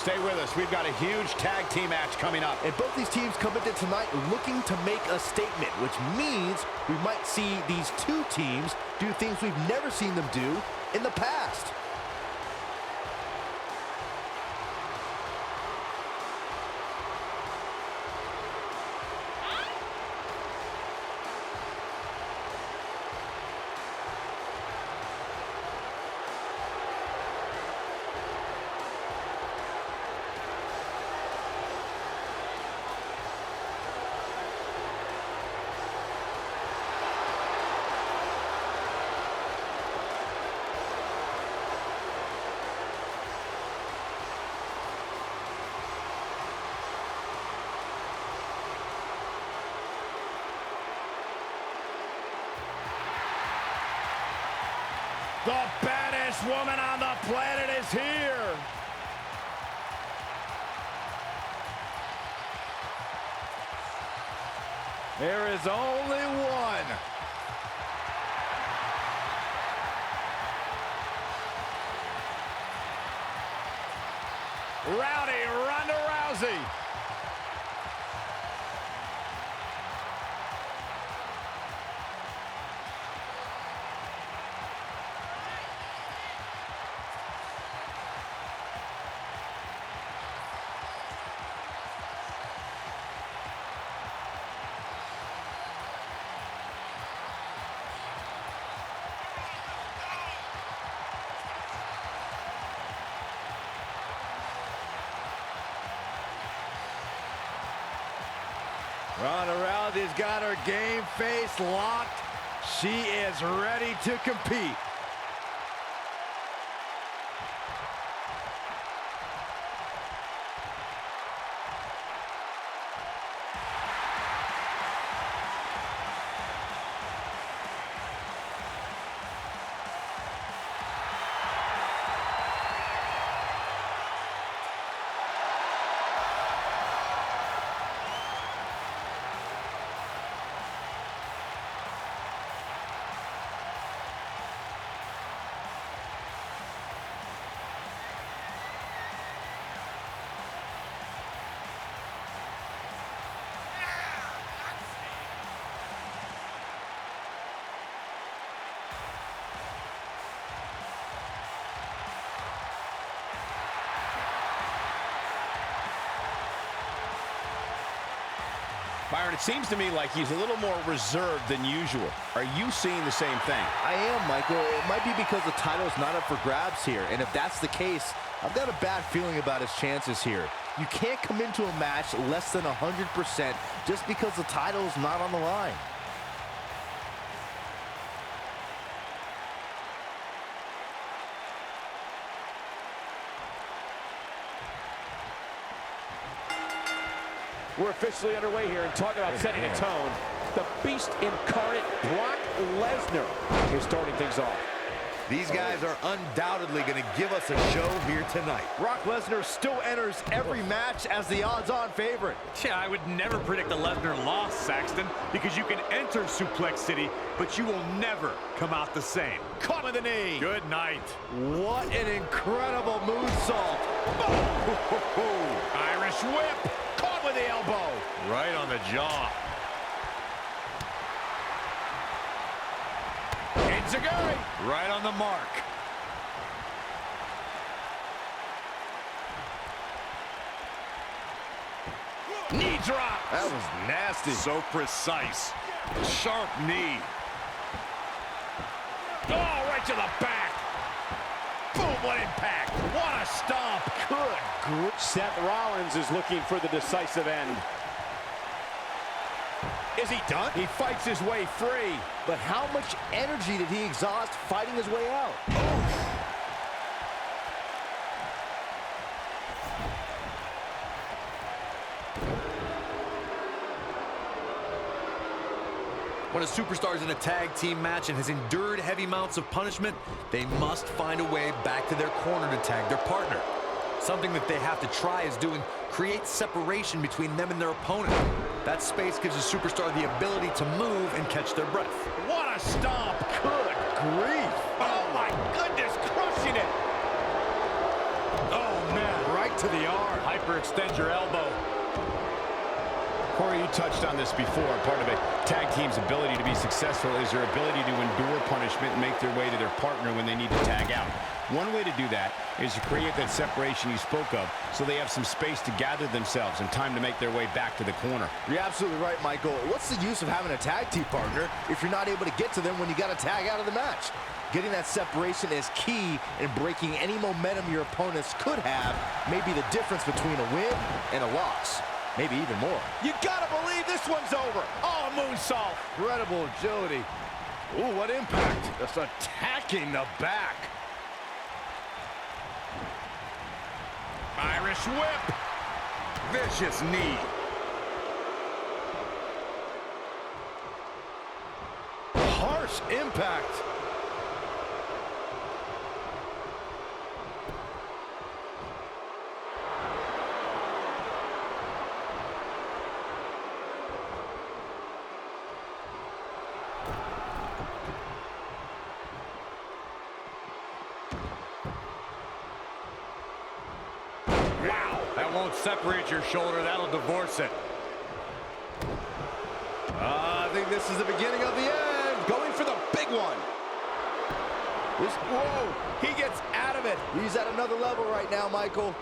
stay with us. We've got a huge tag team match coming up. And both these teams come into tonight looking to make a statement, which means we might see these two teams do things we've never seen them do in the past. The baddest woman on the planet is here. There is only one. Rowdy Ronda Rousey. Ronda Rousey's got her game face locked. She is ready to compete. Byron, it seems to me like he's a little more reserved than usual. Are you seeing the same thing? I am, Michael. It might be because the title's not up for grabs here. And if that's the case, I've got a bad feeling about his chances here. You can't come into a match less than 100% just because the title's not on the line. We're officially underway here and talk about setting a tone. The Beast incarnate Brock Lesnar is starting things off. These guys are undoubtedly going to give us a show here tonight. Brock Lesnar still enters every match as the odds-on favorite. Yeah, I would never predict a Lesnar loss, Saxton, because you can enter Suplex City, but you will never come out the same. Caught with a knee. Good night. What an incredible moonsault. Irish whip. Caught with the elbow. Right on the jaw. Enziguri. Right on the mark. Knee drop. That was nasty. So precise. Sharp knee. Oh, right to the back. Boom, what impact. What a stomp. Good. Seth Rollins is looking for the decisive end. Is he done? He fights his way free. But how much energy did he exhaust fighting his way out? When a superstar is in a tag team match and has endured heavy amounts of punishment, they must find a way back to their corner to tag their partner. Something that they have to try is doing create separation between them and their opponent. That space gives a superstar the ability to move and catch their breath. What a stomp. Good grief. Oh, my goodness. Crushing it. Oh, man. Right to to the arm. Hyperextend your elbow. Corey, you touched on this before. Part of a tag team's ability to be successful is their ability to endure punishment and make their way to their partner when they need to tag out. One way to do that is to create that separation you spoke of so they have some space to gather themselves and time to make their way back to the corner. You're absolutely right, Michael. What's the use of having a tag team partner if you're not able to get to them when you got to tag out of the match? Getting that separation is key in breaking any momentum your opponents could have, maybe the difference between a win and a loss. Maybe even more. You gotta believe this one's over. Oh, moonsault. Incredible agility. Ooh, what impact. Just attacking the back. Irish whip. Vicious knee. Harsh impact. That won't separate your shoulder. That'll divorce it. I think this is the beginning of the end. Going for the big one. Whoa, he gets out of it. He's at another level right now, Michael.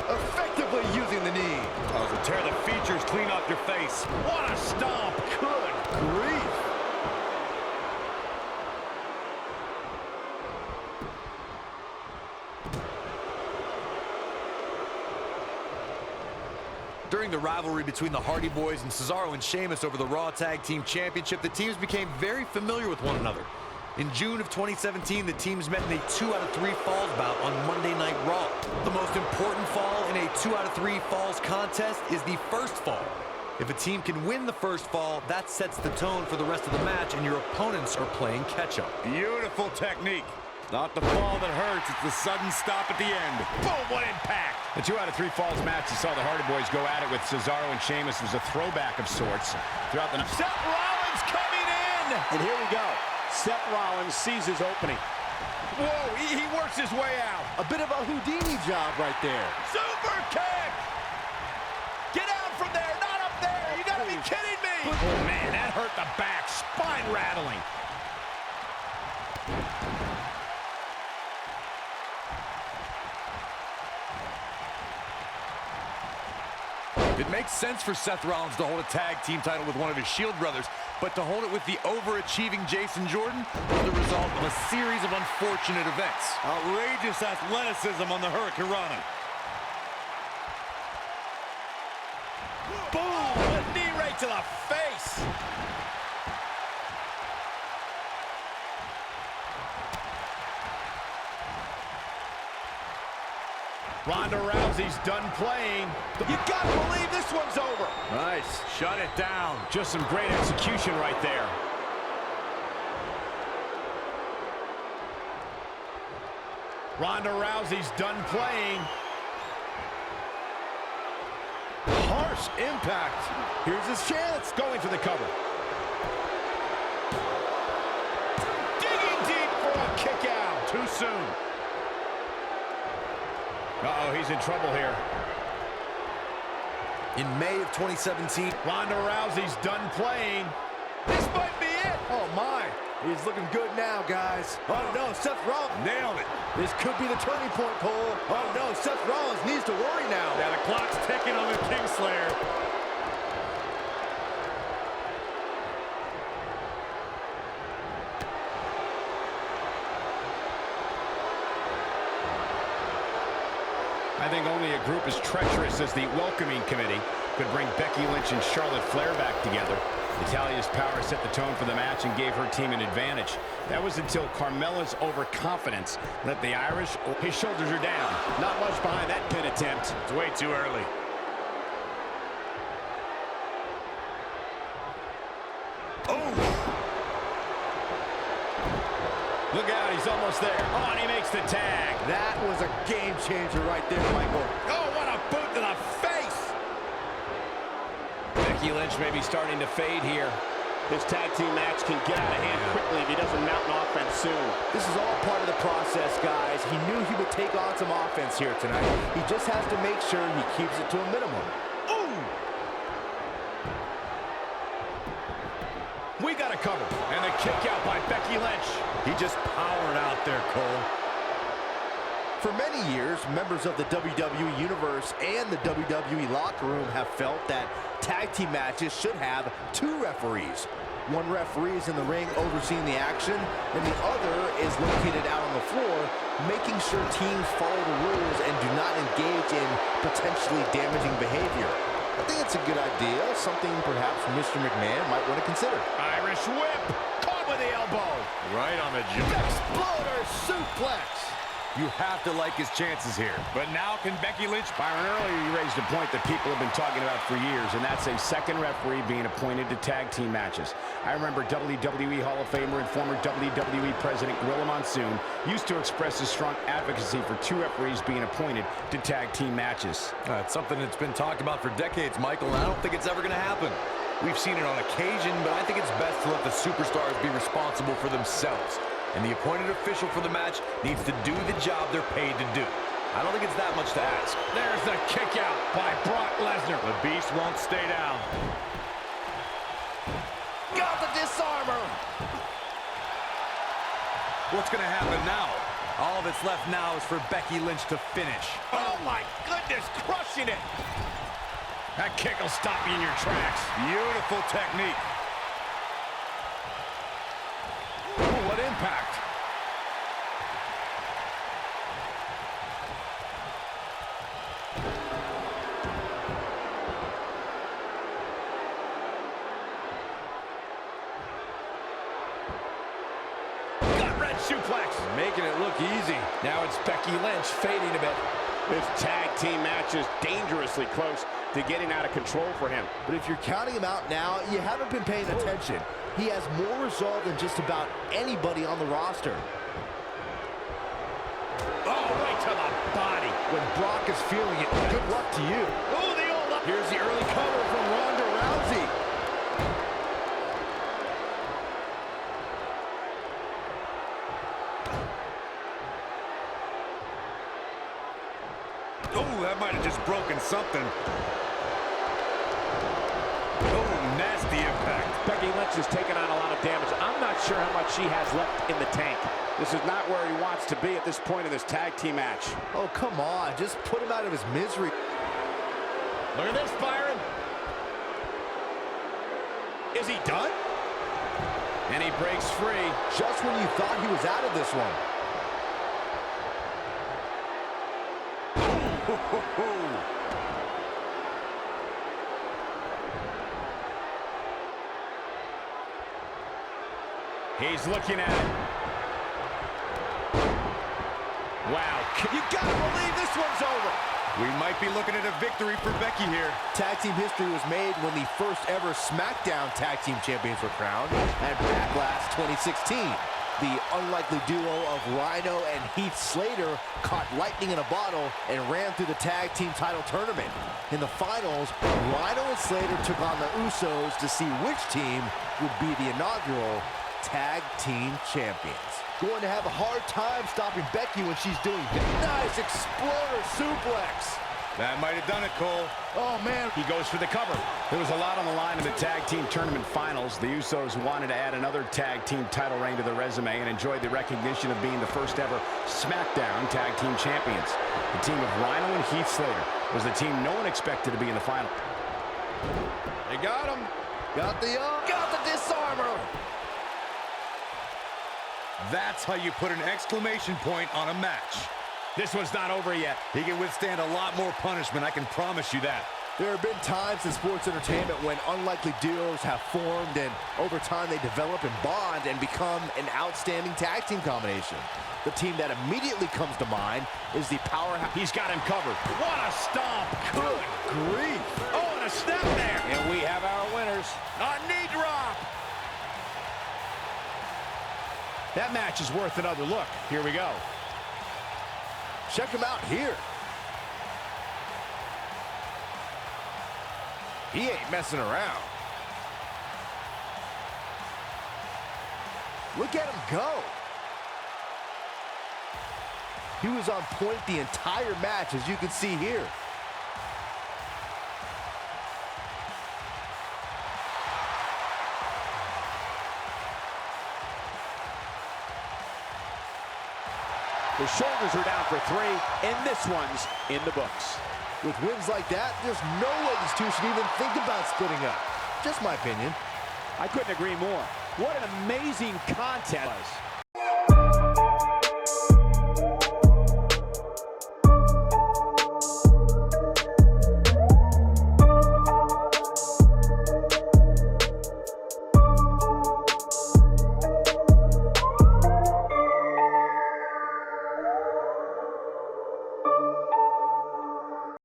Effectively using the knee. Oh, to tear the features clean off your face. What a stomp. Good grief. During the rivalry between the Hardy Boys and Cesaro and Sheamus over the Raw Tag Team Championship, the teams became very familiar with one another. In June of 2017, the teams met in a 2 out of 3 falls bout on Monday Night Raw. The most important fall in a 2 out of 3 falls contest is the first fall. If a team can win the first fall, that sets the tone for the rest of the match, and your opponents are playing catch-up. Beautiful technique. Not the fall that hurts, it's the sudden stop at the end. Boom, what impact! The 2 out of 3 falls match you saw the Hardy Boys go at it with Cesaro and Sheamus was a throwback of sorts throughout the night. Seth Rollins coming in! And here we go. Seth Rollins sees his opening. Whoa, he works his way out. A bit of a Houdini job right there. Super kick. Get out from there, not up there! You gotta be kidding me! Oh, man, that hurt the back. Spine rattling. It makes sense for Seth Rollins to hold a tag team title with one of his Shield brothers, but to hold it with the overachieving Jason Jordan was the result of a series of unfortunate events. Outrageous athleticism on the Hurricane Rana. Boom! A knee right to the face! Ronda Rousey's done playing. You gotta believe this one's over. Nice. Shut it down. Just some great execution right there. Ronda Rousey's done playing. Harsh impact. Here's his chance. Going for the cover. Digging deep for a kick out. Too soon. Uh-oh, he's in trouble here. In May of 2017, Ronda Rousey's done playing. This might be it. Oh, my. He's looking good now, guys. Oh, no, Seth Rollins. Nailed it. This could be the turning point, Cole. Oh, no, Seth Rollins needs to worry now. Yeah, the clock's ticking on the Kingslayer. I think only a group as treacherous as the welcoming committee could bring Becky Lynch and Charlotte Flair back together. Natalia's power set the tone for the match and gave her team an advantage. That was until Carmella's overconfidence let the Irish... His shoulders are down. Not much behind that pin attempt. It's way too early. Look out, he's almost there. Oh, and he makes the tag. That was a game changer right there, Michael. Oh, what a boot to the face! Becky Lynch may be starting to fade here. This tag team match can get out of hand quickly if he doesn't mount an offense soon. This is all part of the process, guys. He knew he would take on some offense here tonight. He just has to make sure he keeps it to a minimum. Ooh! We got a cover. And a kick out by Becky Lynch. He just powered out there, Cole. For many years, members of the WWE Universe and the WWE locker room have felt that tag team matches should have 2 referees. One referee is in the ring overseeing the action, and the other is located out on the floor, making sure teams follow the rules and do not engage in potentially damaging behavior. I think it's a good idea, something perhaps Mr. McMahon might want to consider. Irish whip. Caught with the elbow. Right on the jaw. Exploder suplex. You have to like his chances here. But now can Becky Lynch... Byron, earlier you raised a point that people have been talking about for years, and that's a second referee being appointed to tag team matches. I remember WWE Hall of Famer and former WWE President Gorilla Monsoon used to express his strong advocacy for 2 referees being appointed to tag team matches. It's something that's been talked about for decades, Michael, and I don't think it's ever going to happen. We've seen it on occasion, but I think it's best to let the superstars be responsible for themselves. And the appointed official for the match needs to do the job they're paid to do. I don't think it's that much to ask. There's the kick out by Brock Lesnar. The beast won't stay down. Got the disarmer! What's going to happen now? All that's left now is for Becky Lynch to finish. Oh my goodness, crushing it. That kick will stop you in your tracks. Beautiful technique. Ooh, what impact. Gut-wrench suplex. Making it look easy. Now it's Becky Lynch fading a bit. This tag team match is dangerously close to getting out of control for him. But if you're counting him out now, you haven't been paying attention. He has more resolve than just about anybody on the roster. Oh, right to the body. When Brock is feeling it, good luck to you. Oh, the old up. Here's the early cover from Ronda Rousey. Oh, that might have just broken something. Oh, nasty impact. Becky Lynch has taken on a lot of damage. I'm not sure how much she has left in the tank. This is not where he wants to be at this point in this tag team match. Oh, come on. Just put him out of his misery. Look at this, Byron. Is he done? And he breaks free. Just when you thought he was out of this one. He's looking at it. Wow. You gotta believe this one's over. We might be looking at a victory for Becky here. Tag team history was made when the first ever SmackDown Tag Team Champions were crowned at Backlash 2016. The unlikely duo of Rhino and Heath Slater caught lightning in a bottle and ran through the tag team title tournament. In the finals, Rhino and Slater took on the Usos to see which team would be the inaugural Tag Team Champions. Going to have a hard time stopping Becky when she's doing nice exploder suplex. That might have done it, Cole. Oh, man. He goes for the cover. There was a lot on the line in the tag team tournament finals. The Usos wanted to add another tag team title reign to their resume and enjoyed the recognition of being the first ever SmackDown Tag Team Champions. The team of Rhino and Heath Slater was the team no one expected to be in the final. They got him. Got the disarmer. That's how you put an exclamation point on a match. This one's not over yet. He can withstand a lot more punishment, I can promise you that. There have been times in sports entertainment when unlikely duos have formed and over time they develop and bond and become an outstanding tag team combination. The team that immediately comes to mind is the powerhouse. He's got him covered. What a stomp. Good grief. Oh, and a snap there. And we have our winners. A knee drop. That match is worth another look. Here we go. Check him out here. He ain't messing around. Look at him go. He was on point the entire match, as you can see here. The shoulders are down for 3, and this one's in the books. With wins like that, there's no way these two should even think about splitting up. Just my opinion. I couldn't agree more. What an amazing contest.